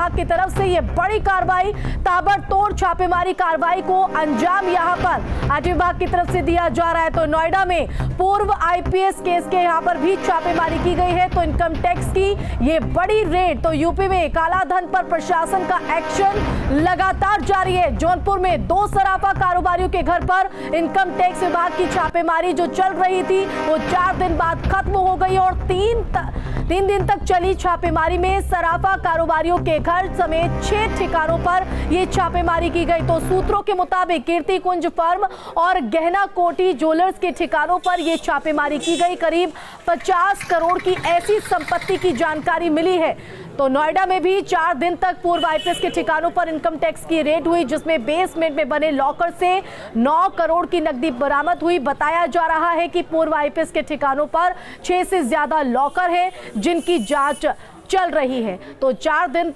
विभाग की तरफ से ये बड़ी कार्रवाई, ताबड़तोड़ छापेमारी कार्रवाई को अंजाम यहां पर आईटी विभाग की तरफ से दिया जा रहा है। तो नोएडा में पूर्व आईपीएस केस के यहां पर भी छापेमारी की गई है। तो इनकम टैक्स की ये बड़ी रेड, तो यूपी में कालाधन पर प्रशासन का एक्शन लगातार जारी है। जौनपुर में 2 सराफा कारोबारियों के घर पर इनकम टैक्स विभाग की छापेमारी जो चल रही थी वो 4 दिन बाद खत्म हो गई और 3 दिन तक चली छापेमारी में सराफा कारोबारियों के घर समेत 6 ठिकानों पर यह छापेमारी की गई। तो सूत्रों के मुताबिक कीर्ति कुंज फर्म और गहना कोठी ज्वेलर्स के ठिकानों पर यह छापेमारी की गई। करीब 50 करोड़ की ऐसी संपत्ति की जानकारी मिली है। तो नोएडा में भी 4 दिन तक पूर्व आईपीएस के ठिकानों पर इनकम टैक्स की रेड हुई, जिसमें बेसमेंट में बने लॉकर से 9 करोड़ की नकदी बरामद हुई। बताया जा रहा है कि पूर्व आईपीएस के ठिकानों पर 6 से ज्यादा लॉकर है जिनकी जांच चल रही है। तो 4 दिन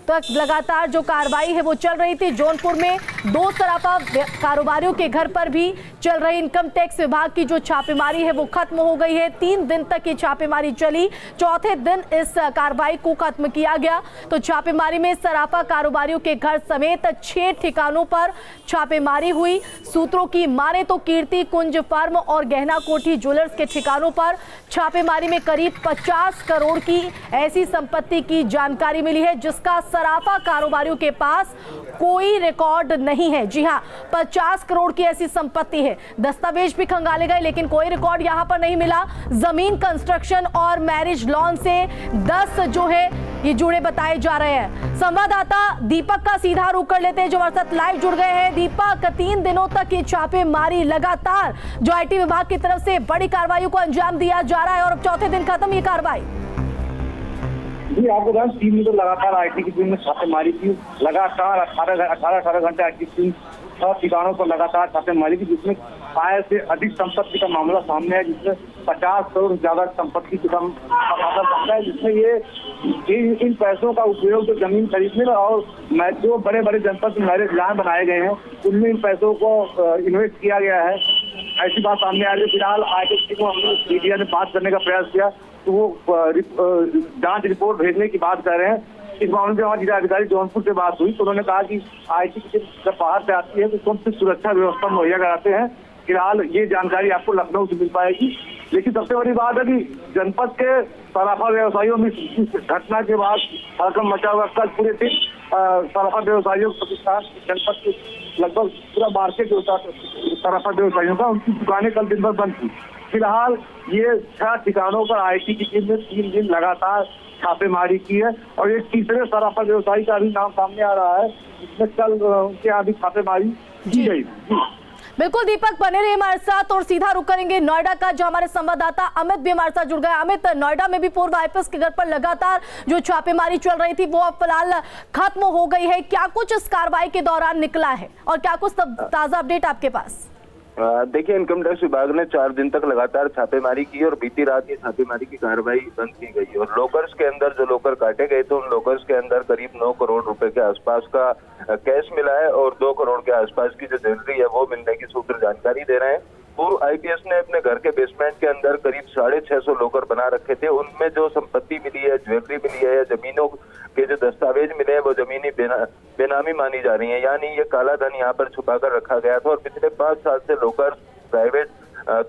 तक लगातार जो कार्रवाई है वो चल रही थी। जौनपुर में 2 सराफा कारोबारियों के घर पर भी चल रही इनकम टैक्स विभाग की जो छापेमारी है वो खत्म हो गई है। 3 दिन तक ये छापेमारी चली, चौथे दिन इस कार्रवाई को खत्म किया गया। तो छापेमारी में सराफा कारोबारियों के घर समेत 6 ठिकानों पर छापेमारी हुई। सूत्रों की माने तो कीर्ति कुंज फर्म और गहना कोठी ज्वेलर्स के ठिकानों पर छापेमारी में करीब 50 करोड़ की ऐसी संपत्ति की जानकारी मिली है जिसका सराफा कारोबारियों के पास कोई रिकॉर्ड नहीं है। जी हां, 50 करोड़ की ऐसी संपत्ति है। दस्तावेज भी खंगाले गए लेकिन कोई रिकॉर्ड यहां पर नहीं मिला। जमीन, कंस्ट्रक्शन और मैरिज लॉन से 10 जो है ये जुड़े बताए जा रहे हैं। संवाददाता दीपक का सीधा रुख कर लेते हैं जो हमारे साथ लाइव जुड़ गए हैं। दीपक, 3 दिनों तक ये छापेमारी लगातार जो आईटी विभाग की तरफ से बड़ी कार्रवाई को अंजाम दिया जा रहा है और अब चौथे दिन खत्म ये कार्रवाई। जी, आपको बता 3 दिन लगातार आईटी की टीम ने छापेमारी की। लगातार 18 घंटे आईटी की टीम 6 ठिकानों पर लगातार छापेमारी की, जिसमें आय से अधिक संपत्ति का मामला सामने है, जिसमें 50 करोड़ से ज्यादा संपत्ति का मामला सामने है, जिसमें ये इन पैसों का उपयोग जो जमीन खरीदने और जो बड़े बड़े जनपद में मैरिज लॉन बनाए गए हैं उनमें इन पैसों को इन्वेस्ट किया गया है। ऐसी बात सामने आ रही है। फिलहाल आईटी की टीम हमने मीडिया ने बात करने का प्रयास किया तो वो जांच रिपोर्ट भेजने की बात कर रहे हैं। इस मामले में हमारे जिलाधिकारी जौनपुर से बात हुई तो उन्होंने कहा कि आईटी की टीम जब बाहर से आती है तो कौन सी सुरक्षा व्यवस्था मुहैया कराते हैं। फिलहाल ये जानकारी आपको लखनऊ से मिल पाएगी। लेकिन सबसे बड़ी बात है कि जनपद के सराफा व्यवसायियों में इस घटना के बाद हड़कंप मचा हुआ। कल पूरे दिन सराफा व्यवसायियों के प्रतिष्ठान जनपद के लगभग पूरा मार्केट सराफा व्यवसायियों का उनकी दुकानें कल दिन भर बंद थी। फिलहाल ये 6 ठिकानों पर आईटी की टीम ने 3 दिन लगातार छापेमारी की है और एक तीसरे सराफा व्यवसायी का भी नाम सामने आ रहा है जिसमें कल उनके यहाँ भी छापेमारी की गई। बिल्कुल दीपक, बने रहिए हमारे साथ और सीधा रुक करेंगे नोएडा का, जो हमारे संवाददाता अमित भी हमारे साथ जुड़ गए। अमित, नोएडा में भी पूर्व आईपीएस के घर पर लगातार जो छापेमारी चल रही थी वो अब फिलहाल खत्म हो गई है। क्या कुछ इस कार्रवाई के दौरान निकला है और क्या कुछ ताजा अपडेट आपके पास? देखिए, इनकम टैक्स विभाग ने 4 दिन तक लगातार छापेमारी की और बीती रात ये छापेमारी की कार्रवाई बंद की गई और लॉकर्स के अंदर जो लॉकर काटे गए थे उन लॉकर्स के अंदर करीब 9 करोड़ रुपए के आसपास का कैश मिला है और 2 करोड़ के आसपास की जो ज्वेलरी है वो मिलने की सूत्र जानकारी दे रहे हैं। पूर्व आईपीएस ने अपने घर के बेसमेंट के अंदर करीब 650 लॉकर बना रखे थे। उनमें जो संपत्ति मिली है, ज्वेलरी मिली है या जमीनों के जो दस्तावेज मिले हैं वो जमीनी बेनामी मानी जा रही है, यानी ये काला धन यहाँ पर छुपा कर रखा गया था और पिछले 5 साल से लॉकर प्राइवेट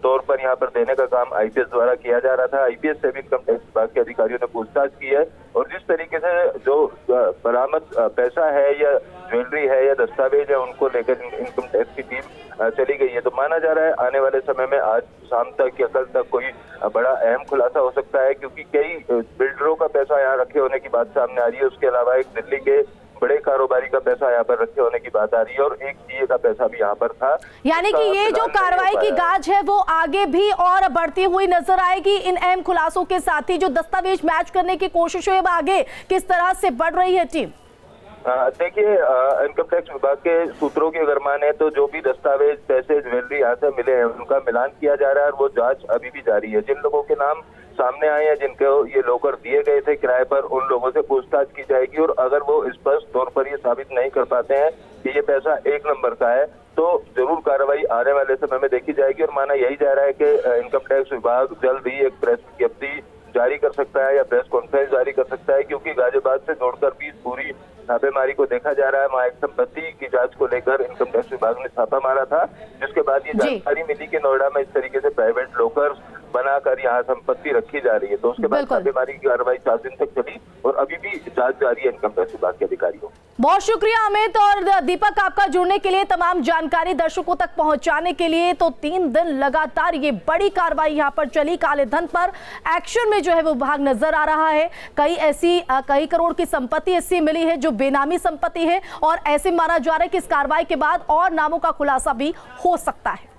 तौर पर यहाँ पर देने का काम आईपीएस द्वारा किया जा रहा था। आईपीएस से भी इनकम टैक्स विभाग के अधिकारियों ने पूछताछ की है और जिस तरीके से जो बरामद पैसा है या ज्वेलरी है या दस्तावेज है उनको लेकर इनकम टैक्स की टीम चली गई है। तो माना जा रहा है आने वाले समय में आज शाम तक या कल तक कोई बड़ा अहम खुलासा हो सकता है, क्योंकि कई बिल्डरों का पैसा यहाँ रखे होने की बात सामने आ रही है। उसके अलावा एक दिल्ली के बड़े कारोबारी का पैसा यहाँ पर रखे होने की बात आ रही है और एक सीए का पैसा भी यहाँ पर था। यानी कि ये जो कार्रवाई की गाज है वो आगे भी और बढ़ती हुई नजर आएगी इन अहम खुलासों के साथ ही। जो दस्तावेज मैच करने की कोशिश है आगे किस तरह से बढ़ रही है टीम? देखिए, इनकम टैक्स विभाग के सूत्रों की अगर माने तो जो भी दस्तावेज, पैसे, ज्वेलरी यहाँ से मिले हैं उनका मिलान किया जा रहा है और वो जांच अभी भी जारी है। जिन लोगों के नाम सामने आए हैं, जिनको ये लॉकर दिए गए थे किराए पर, उन लोगों से पूछताछ की जाएगी और अगर वो स्पष्ट तौर पर ये साबित नहीं कर पाते हैं कि ये पैसा 1 नंबर का है तो जरूर कार्रवाई आने वाले समय में देखी जाएगी। और माना यही जा रहा है कि इनकम टैक्स विभाग जल्द ही एक प्रेस विज्ञप्ति जारी कर सकता है या प्रेस कॉन्फ्रेंस जारी कर सकता है, क्योंकि गाजियाबाद से जोड़कर भी पूरी छापेमारी को देखा जा रहा है। वहाँ एक संपत्ति की जांच को लेकर इनकम टैक्स विभाग ने छापा मारा था, जिसके बाद ये जानकारी मिली कि नोएडा में इस तरीके से प्राइवेट लॉकर बनाकर यहाँ संपत्ति रखी जा रही है। तो उसके बाद छापेमारी की कार्रवाई 4 दिन तक चली और अभी भी जांच जारी है इनकम टैक्स विभाग के अधिकारियों। बहुत शुक्रिया अमित और दीपक आपका जुड़ने के लिए, तमाम जानकारी दर्शकों तक पहुंचाने के लिए। तो 3 दिन लगातार ये बड़ी कार्रवाई यहाँ पर चली, काले धन पर एक्शन में जो है विभाग नजर आ रहा है। कई करोड़ की संपत्ति ऐसी मिली है जो बेनामी संपत्ति है और ऐसे माना जा रहा है कि इस कार्रवाई के बाद और नामों का खुलासा भी हो सकता है।